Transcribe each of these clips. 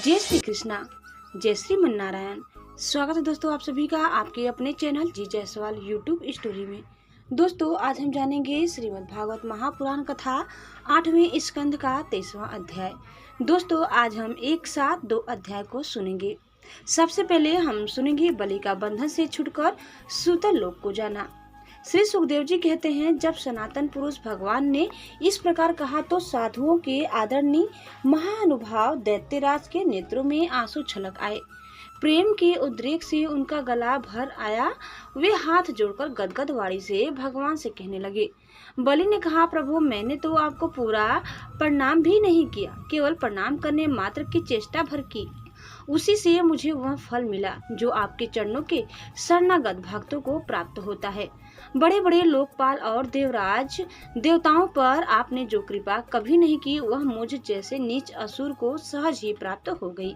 जय श्री कृष्णा, जय श्रीमन नारायण। स्वागत है दोस्तों आप सभी का आपके अपने चैनल जी जायसवाल यूट्यूब स्टोरी में। दोस्तों आज हम जानेंगे श्रीमद् भागवत महापुराण कथा 8वें स्कंद का 23वां अध्याय। दोस्तों आज हम एक साथ 2 अध्याय को सुनेंगे। सबसे पहले हम सुनेंगे बलि का बंधन से छुटकर सूतल लोक को जाना। श्री सुखदेव जी कहते हैं, जब सनातन पुरुष भगवान ने इस प्रकार कहा तो साधुओं के आदरणीय महानुभाव दैत्यराज के नेत्रों में आंसू छलक आए। प्रेम के उद्रेक से उनका गला भर आया। वे हाथ जोड़कर गदगद वाणी से भगवान से कहने लगे। बलि ने कहा, प्रभु मैंने तो आपको पूरा प्रणाम भी नहीं किया, केवल प्रणाम करने मात्र की चेष्टा भर की। उसी से मुझे वह फल मिला जो आपके चरणों के शरणागत भक्तों को प्राप्त होता है। बड़े बड़े लोकपाल और देवराज देवताओं पर आपने जो कृपा कभी नहीं की, वह मुझ जैसे नीच असुर को सहज ही प्राप्त हो गई।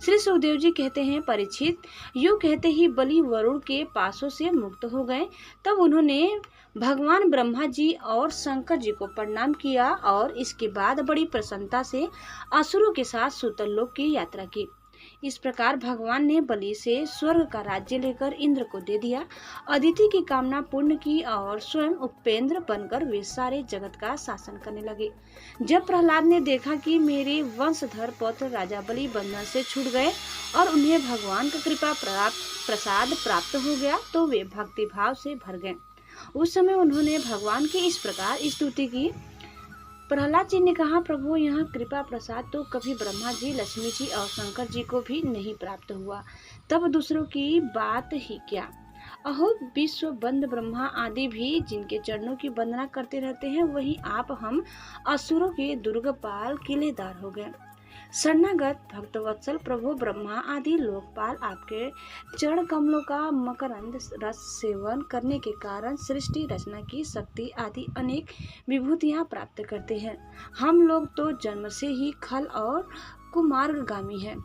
श्री सुखदेव जी कहते हैं, परीक्षित यूं कहते ही बलि वरुण के पासों से मुक्त हो गए। तब उन्होंने भगवान ब्रह्मा जी और शंकर जी को प्रणाम किया और इसके बाद बड़ी प्रसन्नता से असुरों के साथ सूतल लोक की यात्रा की। इस प्रकार भगवान ने बलि से स्वर्ग का राज्य लेकर इंद्र को दे दिया। अदिति की कामना पूर्ण की और स्वयं उपेंद्र बनकर वे सारे जगत का शासन करने लगे। जब प्रहलाद ने देखा कि मेरे वंशधर पुत्र राजा बलि बंधन से छूट गए और उन्हें भगवान का कृपा प्रसाद प्राप्त हो गया, तो वे भक्ति भाव से भर गए। उस समय उन्होंने भगवान की इस प्रकार स्तुति की। प्रहलाद जी ने कहा, प्रभु यह कृपा प्रसाद तो कभी ब्रह्मा जी, लक्ष्मी जी और शंकर जी को भी नहीं प्राप्त हुआ, तब दूसरों की बात ही क्या। अहो विश्व बंद ब्रह्मा आदि भी जिनके चरणों की वंदना करते रहते हैं, वही आप हम असुरों के दुर्गपाल किलेदार हो गए। शरणागत भक्तवत्सल प्रभु ब्रह्मा आदि लोकपाल आपके चरण कमलों का मकरंद रस सेवन करने के कारण सृष्टि रचना की शक्ति आदि अनेक विभूतियां प्राप्त करते हैं। हम लोग तो जन्म से ही खल और कुमार्गामी हैं।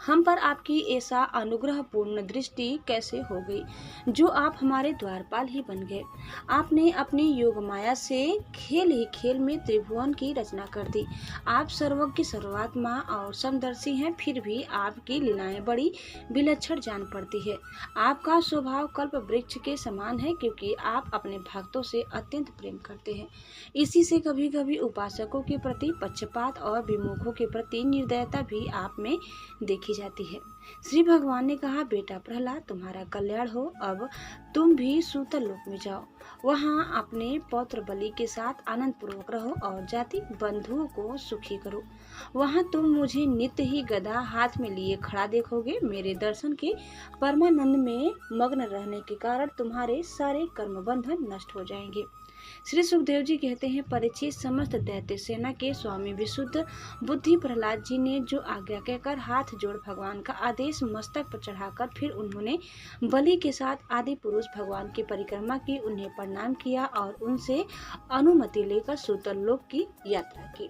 हम पर आपकी ऐसा अनुग्रह पूर्ण दृष्टि कैसे हो गई, जो आप हमारे द्वारपाल ही बन गए। आपने अपनी योग माया से खेल ही खेल में त्रिभुवन की रचना कर दी। आप सर्वज्ञ सर्वात्मा और समदर्शी हैं, फिर भी आपकी लीलाएं बड़ी विलक्षण जान पड़ती है। आपका स्वभाव कल्प वृक्ष के समान है, क्योंकि आप अपने भक्तों से अत्यंत प्रेम करते हैं। इसी से कभी कभी उपासकों के प्रति पक्षपात और विमुखों के प्रति निर्दयता भी आप में देखी जाती है। श्री भगवान ने कहा, बेटा प्रहलाद तुम्हारा कल्याण हो, अब तुम भी सूतल लोक में जाओ। वहां अपने पौत्र बलि के साथ आनंद पूर्वक रहो और जाति बंधुओं को सुखी करो। वहां तुम मुझे नित्य ही गदा हाथ में लिए खड़ा देखोगे। मेरे दर्शन के परमानंद में मग्न रहने के कारण तुम्हारे सारे कर्म बंधन नष्ट हो जाएंगे। श्री सुखदेव जी कहते हैं, परीक्षित समस्त दैत्य सेना के स्वामी विशुद्ध बुद्धि प्रहलाद जी ने जो आज्ञा कहकर हाथ जोड़ भगवान का आदेश मस्तक पर चढ़ाकर फिर उन्होंने बलि के साथ आदि पुरुष भगवान की परिक्रमा की, उन्हें प्रणाम किया और उनसे अनुमति लेकर सूतल लोक की यात्रा की।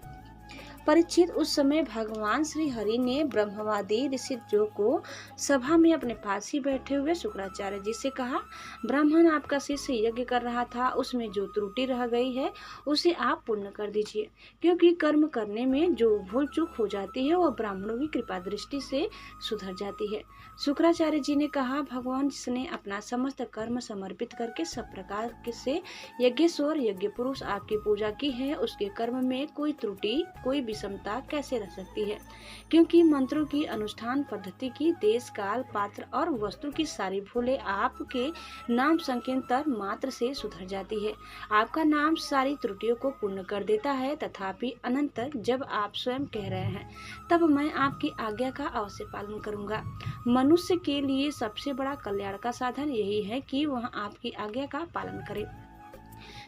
परीक्षित उस समय भगवान श्री हरि ने ब्रह्मवादी ऋषिजों को सभा में अपने पास ही बैठे हुए शुक्राचार्य जी से कहा, ब्राह्मण आपका शिष्य यज्ञ कर रहा था, उसमें जो त्रुटि रह गई है उसे आप पूर्ण कर दीजिए, क्योंकि कर्म करने में जो भूल चूक हो जाती है वह ब्राह्मणों की कृपा दृष्टि से सुधर जाती है। शुक्राचार्य जी ने कहा, भगवान जिसने अपना समस्त कर्म समर्पित करके सब प्रकार से यज्ञेश्वर यज्ञ पुरुष आपकी पूजा की है, उसके कर्म में कोई त्रुटि कोई विषमता कैसे रह सकती है, क्योंकि मंत्रों की अनुष्ठान पद्धति की देश काल पात्र और वस्तु की सारी भूलें आपके नाम संकीर्तन मात्र से सुधर जाती है। आपका नाम सारी त्रुटियों को पूर्ण कर देता है। तथापि अनंतर जब आप स्वयं कह रहे हैं, तब मैं आपकी आज्ञा का अवश्य पालन करूंगा। मनुष्य के लिए सबसे बड़ा कल्याण का साधन यही है कि वह आपकी आज्ञा का पालन करे।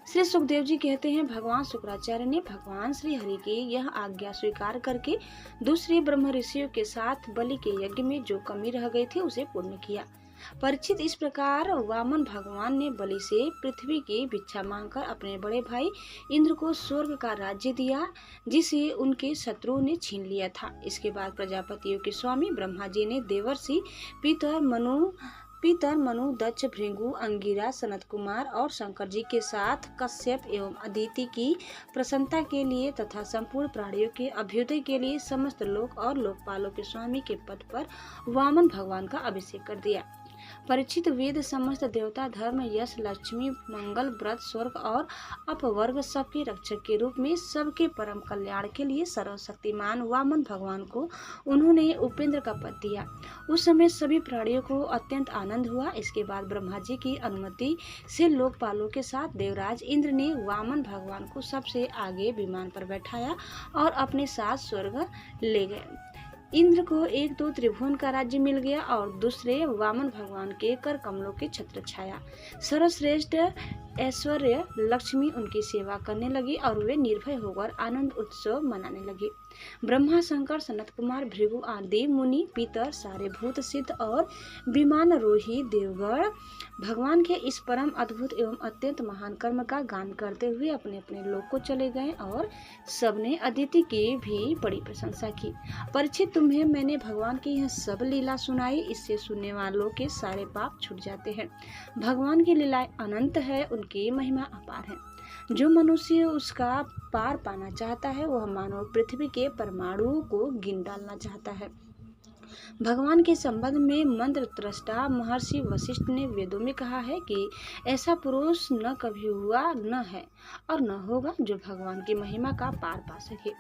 श्री सुखदेव जी कहते हैं, भगवान शुक्राचार्य ने भगवान श्री हरि की यह आज्ञा स्वीकार करके दूसरे ब्रह्म ऋषियों के साथ बलि के यज्ञ में जो कमी रह गई थी उसे पूर्ण किया। परीक्षित इस प्रकार वामन भगवान ने बलि से पृथ्वी की भिक्षा मांगकर अपने बड़े भाई इंद्र को स्वर्ग का राज्य दिया, जिसे उनके शत्रुओं ने छीन लिया था। इसके बाद प्रजापतियों के स्वामी ब्रह्मा जी ने देवर्षि पितर मनु पितर मनु, दक्ष, भृगु, अंगिरा, सनत कुमार और शंकर जी के साथ कश्यप एवं अदिति की प्रसन्नता के लिए तथा संपूर्ण प्राणियों के अभ्युदय के लिए समस्त लोक और लोकपालों के स्वामी के पद पर वामन भगवान का अभिषेक कर दिया। परीक्षित वेद समस्त देवता, धर्म, यश, लक्ष्मी, मंगल, व्रत, स्वर्ग और अपवर्ग सबके रक्षक के रूप में सबके परम कल्याण के लिए सर्वशक्तिमान वामन भगवान को उन्होंने उपेंद्र का पद दिया। उस समय सभी प्राणियों को अत्यंत आनंद हुआ। इसके बाद ब्रह्मा जी की अनुमति से लोकपालों के साथ देवराज इंद्र ने वामन भगवान को सबसे आगे विमान पर बैठाया और अपने साथ स्वर्ग ले गए। इंद्र को एक तो त्रिभुवन का राज्य मिल गया और दूसरे वामन भगवान के कर कमलों के छत्र छाया। सर्वश्रेष्ठ ऐश्वर्य लक्ष्मी उनकी सेवा करने लगी और वे निर्भय होकर आनंद उत्सव मनाने लगे। ब्रह्मा, शंकर, सनत कुमार, भृगु आदि मुनि, पितर, सारे भूत, सिद्ध और विमानरोही देवगण भगवान के इस परम अद्भुत एवं अत्यंत महान कर्म का गान करते हुए अपने अपने लोक को चले गए और सबने अदिति की भी बड़ी प्रशंसा की। परीक्षित, तुम्हें मैंने भगवान की यह सब लीला सुनाई, इससे सुनने वालों के सारे पाप छूट जाते हैं। भगवान की लीलाएं अनंत है, उनकी महिमा अपार है। जो मनुष्य उसका पार पाना चाहता है वह मानव पृथ्वी के परमाणुओं को गिन डालना चाहता है। भगवान के संबंध में मंत्र त्रष्टा महर्षि वशिष्ठ ने वेदों में कहा है कि ऐसा पुरुष न कभी हुआ, न है और न होगा जो भगवान की महिमा का पार पा सके।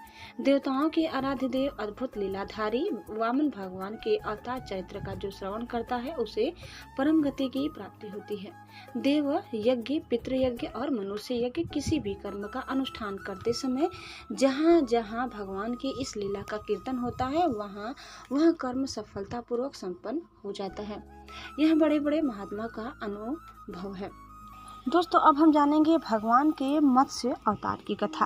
देवताओं के आराध्य देव, अद्भुत लीलाधारी वामन भगवान के अवतार चरित्र का जो श्रवण करता है उसे परम गति की प्राप्ति होती है। देव यज्ञ, पितृयज्ञ और मनुष्य यज्ञ किसी भी कर्म का अनुष्ठान करते समय जहाँ जहाँ भगवान की इस लीला का कीर्तन होता है वहाँ वह कर्म सफलतापूर्वक संपन्न हो जाता है। यह बड़े बड़े महात्मा का अनुभव है। दोस्तों, अब हम जानेंगे भगवान के मत्स्य अवतार की कथा।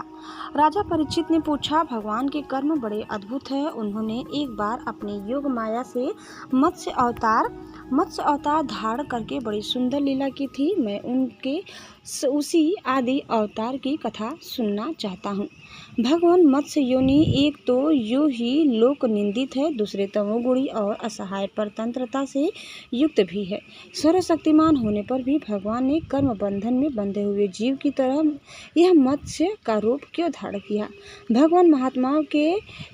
राजा परीक्षित ने पूछा, भगवान के कर्म बड़े अद्भुत हैं। उन्होंने एक बार अपनी योग माया से मत्स्य अवतार धारण करके बड़ी सुंदर लीला की थी। मैं उनके उसी आदि अवतार की कथा सुनना चाहता हूँ। भगवान मत्स्य योनि एक तो यूं ही लोक निंदित है, दूसरे तमोगुणी और असहाय परतंत्रता से युक्त भी है। सर्वशक्तिमान होने पर भी भगवान ने कर्म बंधन में बंधे हुए जीव की तरह यह मत्स्य का रूप क्यों धारण किया? भगवान महात्माओं के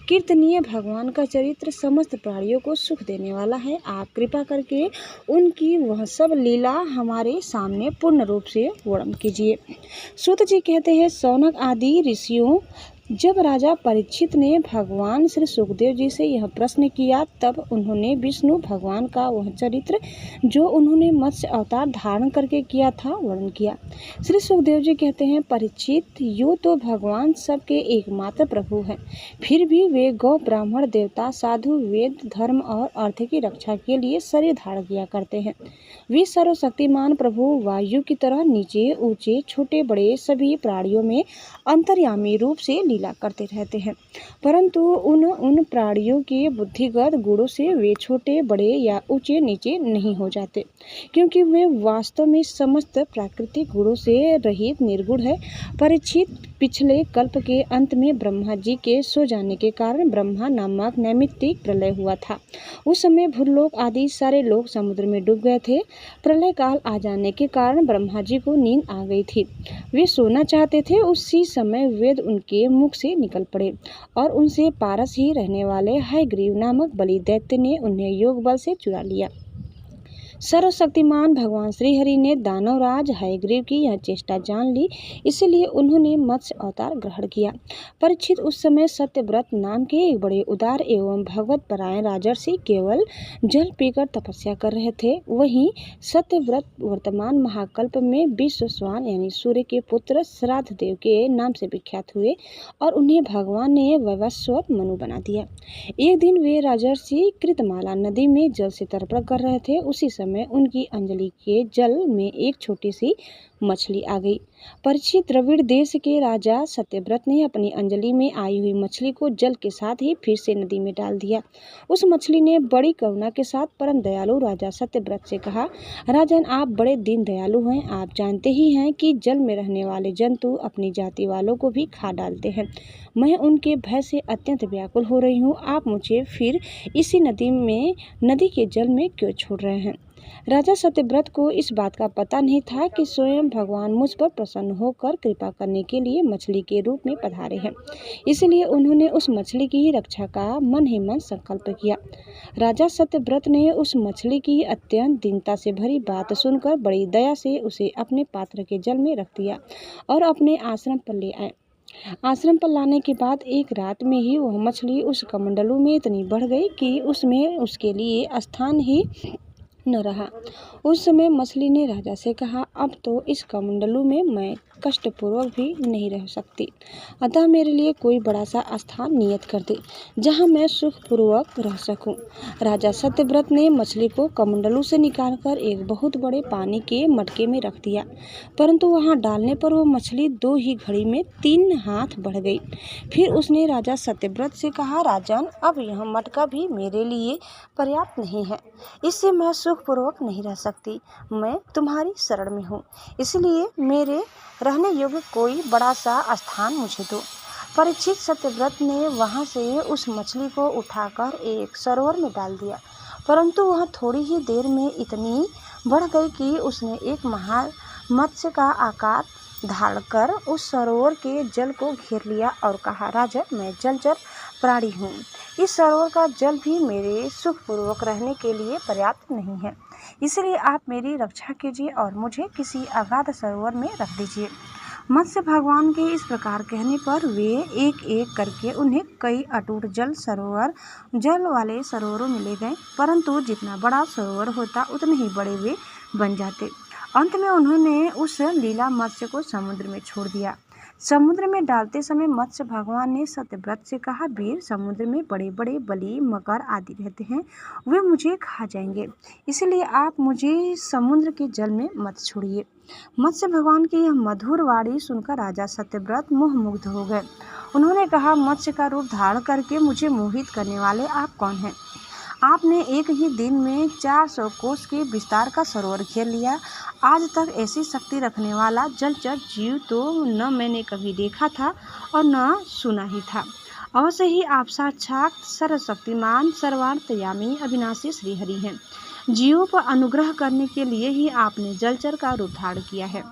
कीर्तनीय भगवान का चरित्र समस्त प्राणियों को सुख देने वाला है। आप कृपा करके उनकी वह सब लीला हमारे सामने पूर्ण रूप से वर्णन कीजिए। सूत जी कहते हैं, शौनक आदि ऋषियों जब राजा परीक्षित ने भगवान श्री सुखदेव जी से यह प्रश्न किया तब उन्होंने विष्णु भगवान का वह चरित्र जो उन्होंने मत्स्य अवतार धारण करके किया था वर्णन किया। श्री सुखदेव जी कहते हैं, परीक्षित, यूँ तो भगवान सबके एकमात्र प्रभु हैं, फिर भी वे गौ, ब्राह्मण, देवता, साधु, वेद, धर्म और अर्थ की रक्षा के लिए शरीर धारण किया करते हैं। वे सर्वशक्तिमान प्रभु वायु की तरह नीचे, ऊंचे, छोटे बड़े सभी प्राणियों में अंतर्यामी रूप से लीला करते रहते हैं, परंतु उन प्राणियों के बुद्धिगत गुणों से वे छोटे बड़े या ऊंचे नीचे नहीं हो जाते, क्योंकि वे वास्तव में समस्त प्राकृतिक गुणों से रहित निर्गुण है। परीक्षित, पिछले कल्प के अंत में ब्रह्मा जी के सो जाने के कारण ब्रह्मा नामक नैमित्तिक प्रलय हुआ था। उस समय भूलोक आदि सारे लोग समुद्र में डूब गए थे। प्रलय काल आ जाने के कारण ब्रह्मा जी को नींद आ गई थी। वे सोना चाहते थे। उसी समय वेद उनके मुख से निकल पड़े और उनसे पारस ही रहने वाले हयग्रीव नामक बलि दैत्य ने उन्हें योग बल से चुरा लिया। सर्वशक्तिमान भगवान श्री हरि ने दानवराज हयग्रीव की यह चेष्टा जान ली, इसलिए उन्होंने मत्स्य अवतार ग्रहण किया। परीक्षित, उस समय सत्यव्रत नाम के एक बड़े उदार एवं भगवत परायण राजर्षि केवल जल पीकर तपस्या कर रहे थे। वहीं सत्यव्रत वर्तमान महाकल्प में विश्वस्वान यानी सूर्य के पुत्र श्राद्ध देव के नाम से विख्यात हुए और उन्हें भगवान ने वैवस्वत मनु बना दिया। एक दिन वे राजर्षि कृतमाला नदी में जल से तर्पण कर रहे थे। उसी समय उनकी अंजलि के जल में एक छोटी सी मछली आ गई। परीक्षित, द्रविड़ देश के राजा सत्यव्रत ने अपनी अंजलि में आई हुई मछली को जल के साथ ही फिर से नदी में डाल दिया। उस मछली ने बड़ी करुणा के साथ परम दयालु राजा सत्यव्रत से कहा, राजन, आप बड़े दीन दयालु हैं। आप जानते ही हैं कि जल में रहने वाले जंतु अपनी जाति वालों को भी खा डालते हैं। मैं उनके भय से अत्यंत व्याकुल हो रही हूँ। आप मुझे फिर इसी नदी के जल में क्यों छोड़ रहे हैं? राजा सत्यव्रत को इस बात का पता नहीं था कि स्वयं भगवान मुझ पर प्रसन्न होकर कृपा करने के लिए मछली के रूप में पधारे हैं। इसलिए उन्होंने उस मछली की ही रक्षा का मन ही मन संकल्प किया। राजा सत्यव्रत ने उस मछली की अत्यंत दीनता से भरी बात सुनकर बड़ी दया से उसे अपने पात्र के जल में रख दिया और अपने आश्रम पर ले आए। आश्रम पर लाने के बाद एक रात में ही वह मछली उस कमंडलू में इतनी बढ़ गई कि उसमें उसके लिए स्थान ही न रहा। उस समय मछली ने राजा से कहा, अब तो इस कमंडलू में मैं कष्टपूर्वक भी नहीं रह सकती, अतः मेरे लिए कोई बड़ा सा स्थान नियत कर दे जहाँ मैं सुखपूर्वक रह सकूं। राजा सत्यव्रत ने मछली को कमंडलू से निकालकर एक बहुत बड़े पानी के मटके में रख दिया, परंतु वहां डालने पर वह मछली 2 ही घड़ी में 3 हाथ बढ़ गई। फिर उसने राजा सत्यव्रत से कहा, राजन, अब यह मटका भी मेरे लिए पर्याप्त नहीं है, इससे मैं सुखपूर्वक नहीं रह सकती। मैं तुम्हारी शरण में हूँ, इसलिए मेरे रहने योग्य कोई बड़ा सा स्थान मुझे दो। परीक्षित सत्यव्रत ने वहां से उस मछली को उठाकर एक सरोवर में डाल दिया, परंतु वह थोड़ी ही देर में इतनी बढ़ गई कि उसने एक महामत्स्य का आकार धारण कर उस सरोवर के जल को घेर लिया और कहा, राजा, मैं जलचर प्राणी हूँ, इस सरोवर का जल भी मेरे सुखपूर्वक रहने के लिए पर्याप्त नहीं है, इसलिए आप मेरी रक्षा कीजिए और मुझे किसी अगाध सरोवर में रख दीजिए। मत्स्य भगवान के इस प्रकार कहने पर वे एक एक करके उन्हें कई अटूट जल वाले सरोवरों में ले गए, परंतु जितना बड़ा सरोवर होता उतने ही बड़े वे बन जाते। अंत में उन्होंने उस लीला मत्स्य को समुद्र में छोड़ दिया। समुद्र में डालते समय मत्स्य भगवान ने सत्यव्रत से कहा, वीर, समुद्र में बड़े बड़े बलि, मकर आदि रहते हैं, वे मुझे खा जाएंगे, इसलिए आप मुझे समुद्र के जल में मत छोड़िए। मत्स्य भगवान की यह मधुर वाणी सुनकर राजा सत्यव्रत मोहमुग्ध हो गए। उन्होंने कहा, मत्स्य का रूप धारण करके मुझे मोहित करने वाले आप कौन हैं? आपने एक ही दिन में 400 कोस के विस्तार का सरोवर घेर लिया। आज तक ऐसी शक्ति रखने वाला जलचर जीव तो न मैंने कभी देखा था और न सुना ही था। अवश्य ही आप साक्षात सर्वशक्तिमान, सर्वांतर्यामी, अविनाशी श्रीहरि हैं। जीवों पर अनुग्रह करने के लिए ही आपने जलचर का रूप धारण किया है।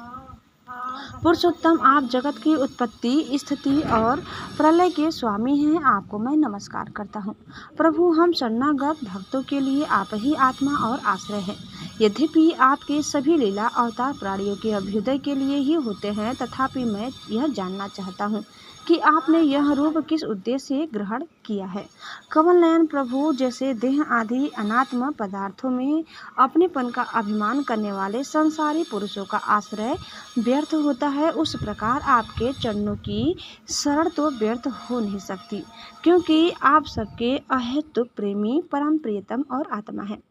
पुरुषोत्तम, आप जगत की उत्पत्ति, स्थिति और प्रलय के स्वामी हैं, आपको मैं नमस्कार करता हूँ। प्रभु, हम शरणागत भक्तों के लिए आप ही आत्मा और आश्रय हैं। यद्यपि आपके सभी लीला अवतार प्राणियों के अभ्युदय के लिए ही होते हैं, तथापि मैं यह जानना चाहता हूँ कि आपने यह रूप किस उद्देश्य से ग्रहण किया है। कमल नयन प्रभु, जैसे देह आदि अनात्म पदार्थों में अपनेपन का अभिमान करने वाले संसारी पुरुषों का आश्रय व्यर्थ होता है, उस प्रकार आपके चरणों की शरण तो व्यर्थ हो नहीं सकती, क्योंकि आप सबके अहेतुक प्रेमी, परम प्रियतम और आत्मा है।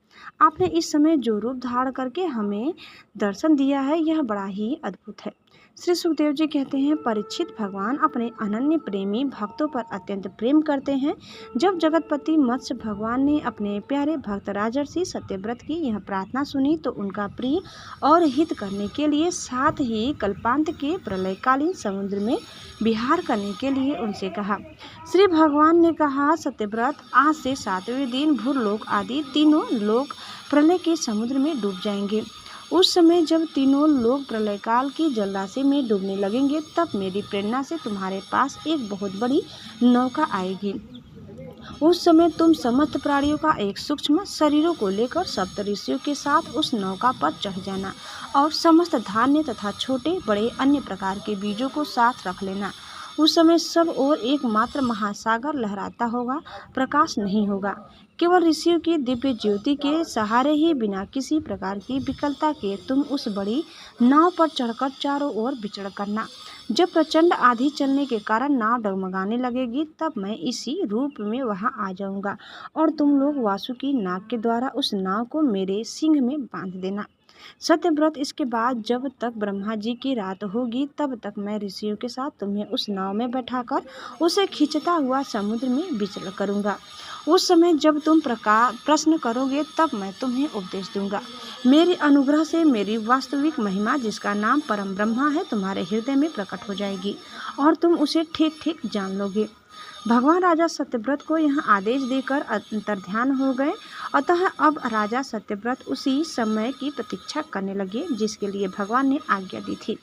आपने इस समय जो रूप धारण करके हमें दर्शन दिया है, यह बड़ा ही अद्भुत है। श्री सुखदेव जी कहते हैं, परीक्षित, भगवान अपने अनन्य प्रेमी भक्तों पर अत्यंत प्रेम करते हैं। जब जगतपति मत्स्य भगवान ने अपने प्यारे भक्त राजर्षि सत्यव्रत की यह प्रार्थना सुनी तो उनका प्रिय और हित करने के लिए साथ ही कल्पांत के प्रलयकालीन समुद्र में विहार करने के लिए उनसे कहा। श्री भगवान ने कहा, सत्यव्रत, आज से 7वें दिन भूलोक आदि तीनों लोक प्रलय के समुद्र में डूब जाएंगे। उस समय जब तीनों लोग प्रलयकाल की जलराशि में डूबने लगेंगे, तब मेरी प्रेरणा से तुम्हारे पास एक बहुत बड़ी नौका आएगी। उस समय तुम समस्त प्राणियों का एक सूक्ष्म शरीरों को लेकर सप्त ऋषियों के साथ उस नौका पर चढ़ जाना और समस्त धान्य तथा छोटे बड़े अन्य प्रकार के बीजों को साथ रख लेना। उस समय सब ओर एकमात्र महासागर लहराता होगा, प्रकाश नहीं होगा। केवल ऋषियों की दिव्य ज्योति के सहारे ही बिना किसी प्रकार की विकलता के तुम उस बड़ी नाव पर चढ़कर चारों ओर विचरण करना। जब प्रचंड आंधी चलने के कारण नाव डगमगाने लगेगी, तब मैं इसी रूप में वहां आ जाऊंगा और तुम लोग वासुकी नाग के द्वारा उस नाव को मेरे सिंह में बांध देना। सत्यव्रत, इसके बाद जब तक ब्रह्मा जी की रात होगी, तब तक मैं ऋषियों के साथ तुम्हें उस नाव में बैठाकर उसे खींचता हुआ समुद्र में विचरण करूंगा। उस समय जब तुम प्रश्न करोगे, तब मैं तुम्हें उपदेश दूंगा। मेरे अनुग्रह से मेरी वास्तविक महिमा, जिसका नाम परम ब्रह्मा है, तुम्हारे हृदय में प्रकट हो जाएगी और तुम उसे ठीक ठीक जान लोगे। भगवान राजा सत्यव्रत को यह आदेश देकर अंतर्ध्यान हो गए। अतः अब राजा सत्यव्रत उसी समय की प्रतीक्षा करने लगे जिसके लिए भगवान ने आज्ञा दी थी।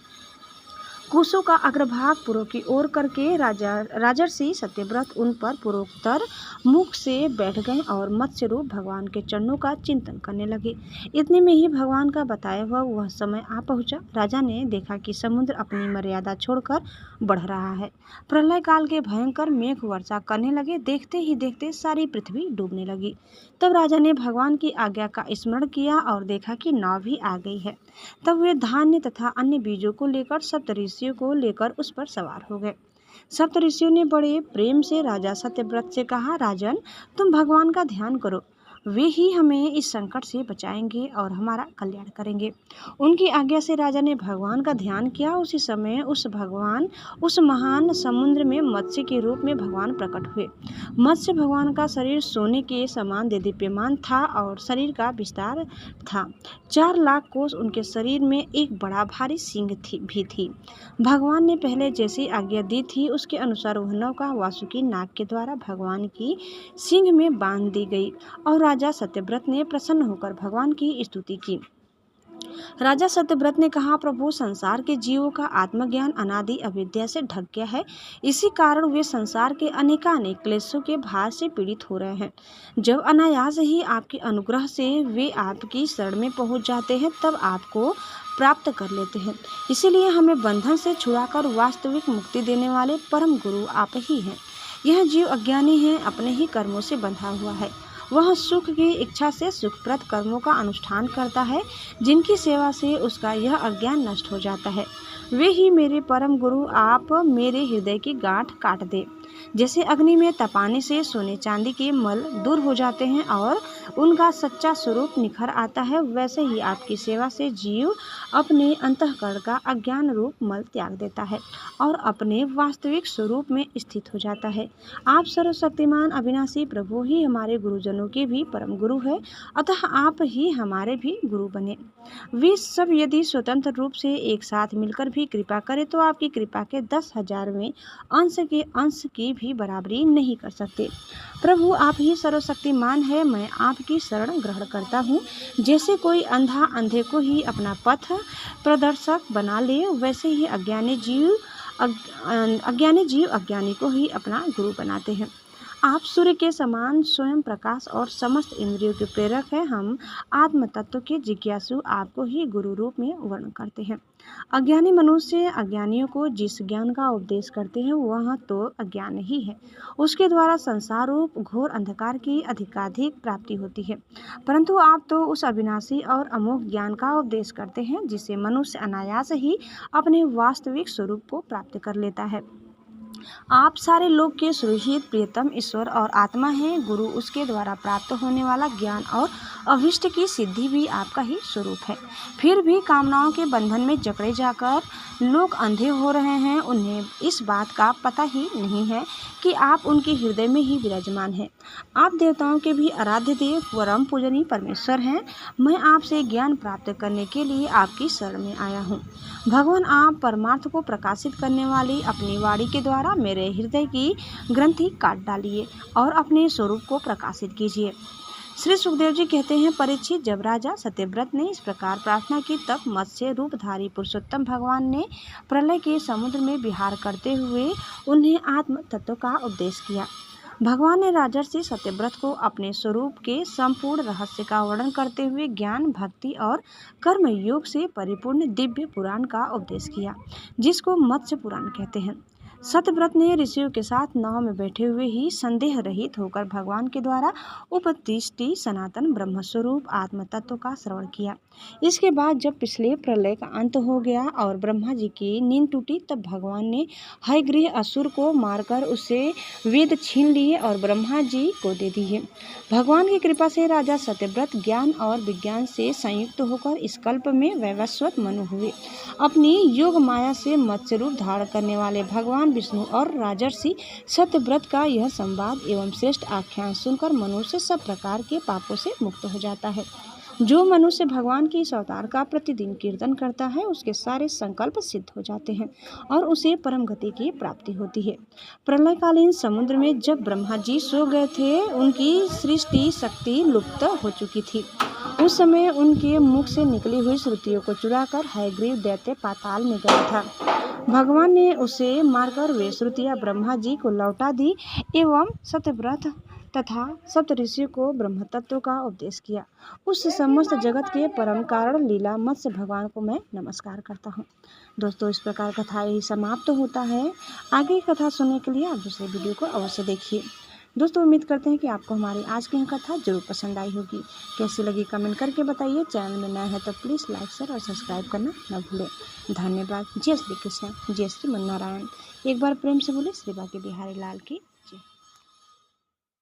कुशों का अग्रभाग पूर्व की ओर करके राजर्षि सत्यव्रत उन पर पूर्वोत्तर मुख से बैठ गए और मत्स्य रूप भगवान के चरणों का चिंतन करने लगे। इतने में ही भगवान का बताया हुआ वह समय आ पहुंचा। राजा ने देखा कि समुद्र अपनी मर्यादा छोड़कर बढ़ रहा है। प्रलय काल के भयंकर मेघ वर्षा करने लगे। देखते ही देखते सारी पृथ्वी डूबने लगी। तब राजा ने भगवान की आज्ञा का स्मरण किया और देखा कि नाव भी आ गई है। तब वे धान्य तथा अन्य बीजों को लेकर सप्तऋषियों को लेकर उस पर सवार हो गए। सप्तऋषियों ने बड़े प्रेम से राजा सत्यव्रत से कहा, राजन, तुम भगवान का ध्यान करो, वे ही हमें इस संकट से बचाएंगे और हमारा कल्याण करेंगे। उनकी आज्ञा से राजा ने भगवान का ध्यान किया। उसी समय उस महान समुद्र में मत्स्य के रूप में भगवान प्रकट हुए। मत्स्य भगवान का शरीर सोने के समान देदीप्यमान था और शरीर का विस्तार था। 4 लाख कोस उनके शरीर में एक बड़ा भारी सींग भी थी। भगवान ने पहले जैसी आज्ञा दी थी उसके अनुसार वह नौका वासुकी नाग के द्वारा भगवान की सींग में बांध दी गई और राजा सत्यव्रत ने प्रसन्न होकर भगवान की स्तुति की। राजा सत्यव्रत ने कहा, प्रभु, संसार के जीवों का आत्मज्ञान अनादि अविद्या से ढक गया है। इसी कारण वे संसार के अनेकानेक क्लेशों के भार से पीड़ित हो रहे हैं। जब अनायास ही आपके अनुग्रह से वे आपकी शरण में पहुंच जाते हैं तब आपको प्राप्त कर लेते हैं। इसीलिए हमें बंधन से छुड़ाकर वास्तविक मुक्ति देने वाले परम गुरु आप ही हैं। यह जीव अज्ञानी है, अपने ही कर्मों से बंधा हुआ है। वह सुख की इच्छा से सुखप्रद कर्मों का अनुष्ठान करता है, जिनकी सेवा से उसका यह अज्ञान नष्ट हो जाता है। वे ही मेरे परम गुरु, आप मेरे हृदय की गांठ काट दे। जैसे अग्नि में तपाने से सोने चांदी के मल दूर हो जाते हैं और उनका सच्चा स्वरूप निखर आता है, वैसे ही आपकी सेवा से जीव अपने अंतःकरण का अज्ञान रूप मल त्याग देता है और अपने वास्तविक स्वरूप में स्थित हो जाता है। आप सर्वशक्तिमान अविनाशी प्रभु ही हमारे गुरुजनों के भी परम गुरु है, अतः आप ही हमारे भी गुरु बने। वे सब यदि स्वतंत्र रूप से एक साथ मिलकर भी कृपा करें तो आपकी कृपा के 10,000वें अंश के अंश की भी बराबरी नहीं कर सकते। प्रभु, आप ही सर्वशक्तिमान है, मैं आपकी शरण ग्रहण करता हूँ। जैसे कोई अंधा अंधे को ही अपना पथ प्रदर्शक बना ले, वैसे ही अज्ञानी जीव अज्ञानी को ही अपना गुरु बनाते हैं। आप सूर्य के समान स्वयं प्रकाश और समस्त इंद्रियों के प्रेरक हैं। हम आत्म तत्व के जिज्ञासु आपको ही गुरु रूप में वर्ण करते हैं। अज्ञानी मनुष्य अज्ञानियों को जिस ज्ञान का उपदेश करते हैं वह तो अज्ञान ही है। उसके द्वारा संसार रूप घोर अंधकार की अधिकाधिक प्राप्ति होती है। परंतु आप तो उस अविनाशी और अमोघ ज्ञान का उपदेश करते हैं जिसे मनुष्य अनायास ही अपने वास्तविक स्वरूप को प्राप्त कर लेता है। आप सारे लोक के सुरक्षित प्रियतम ईश्वर और आत्मा हैं। गुरु उसके द्वारा प्राप्त होने वाला ज्ञान और अभिष्ट की सिद्धि भी आपका ही स्वरूप है। फिर भी कामनाओं के बंधन में जकड़े जाकर लोग अंधे हो रहे हैं। उन्हें इस बात का पता ही नहीं है कि आप उनके हृदय में ही विराजमान हैं। आप देवताओं के भी आराध्य देव परम पूजनीय परमेश्वर हैं। मैं आपसे ज्ञान प्राप्त करने के लिए आपकी शरण में आया हूँ। भगवान, आप परमार्थ को प्रकाशित करने वाली अपनी वाणी के द्वारा मेरे हृदय की ग्रंथि काट डालिए और अपने स्वरूप को प्रकाशित कीजिए। श्री सुखदेव जी कहते हैं, परीक्षित, जब राजा सत्यव्रत ने इस प्रकार प्रार्थना की तब मत्स्य रूपधारी पुरुषोत्तम भगवान ने प्रलय के समुद्र में विहार करते हुए उन्हें आत्म तत्व का उपदेश किया। भगवान ने राजर्षि सत्यव्रत को अपने स्वरूप के संपूर्ण रहस्य का वर्णन करते हुए ज्ञान, भक्ति और कर्म योग से परिपूर्ण दिव्य पुराण का उपदेश किया, जिसको मत्स्य पुराण कहते हैं। सत्यव्रत ने ऋषियों के साथ नाव में बैठे हुए ही संदेह रहित होकर भगवान के द्वारा उपदिष्ट सनातन ब्रह्मस्वरूप आत्म तत्व का श्रवण किया। इसके बाद जब पिछले प्रलय का अंत हो गया और ब्रह्मा जी की नींद टूटी, तब भगवान ने हयग्रीव असुर को मारकर उससे वेद छीन लिए और ब्रह्मा जी को दे दिए। भगवान की कृपा से राजा सत्यव्रत ज्ञान और विज्ञान से संयुक्त होकर इस कल्प में वैवस्वत मनु हुए। अपनी योग माया से मत्स्य रूप धारण करने वाले भगवान विष्णु और राजर्षि सत्यव्रत का यह संवाद एवं श्रेष्ठ आख्यान सुनकर मनुष्य सब प्रकार के पापों से मुक्त हो जाता है। जो मनुष्य भगवान के इस अवतार का प्रतिदिन कीर्तन करता है उसके सारे संकल्प सिद्ध हो जाते हैं और उसे परम गति की प्राप्ति होती है। प्रलयकालीन समुद्र में जब ब्रह्मा जी सो गए थे, उनकी सृष्टि शक्ति लुप्त हो चुकी थी। उस समय उनके मुख से निकली हुई श्रुतियों को चुराकर हयग्रीव दैत्य पाताल में गया था। भगवान ने उसे मारकर वे श्रुतियाँ ब्रह्मा जी को लौटा दी एवं सत्यव्रत तथा सप्तऋषियों को ब्रह्म तत्व का उपदेश किया। उस समस्त जगत के परम कारण लीला मत्स्य भगवान को मैं नमस्कार करता हूँ। दोस्तों, इस प्रकार कथा यही समाप्त होता है। आगे की कथा सुनने के लिए आप दूसरे वीडियो को अवश्य देखिए। दोस्तों, उम्मीद करते हैं कि आपको हमारी आज की कथा जरूर पसंद आई होगी। कैसी लगी कमेंट करके बताइए। चैनल में नया है तो प्लीज़ लाइक शेयर और सब्सक्राइब करना न भूलें। धन्यवाद। जय श्री कृष्ण, जय श्री मन नारायण। एक बार प्रेम से बोले श्री बांके बिहारी लाल की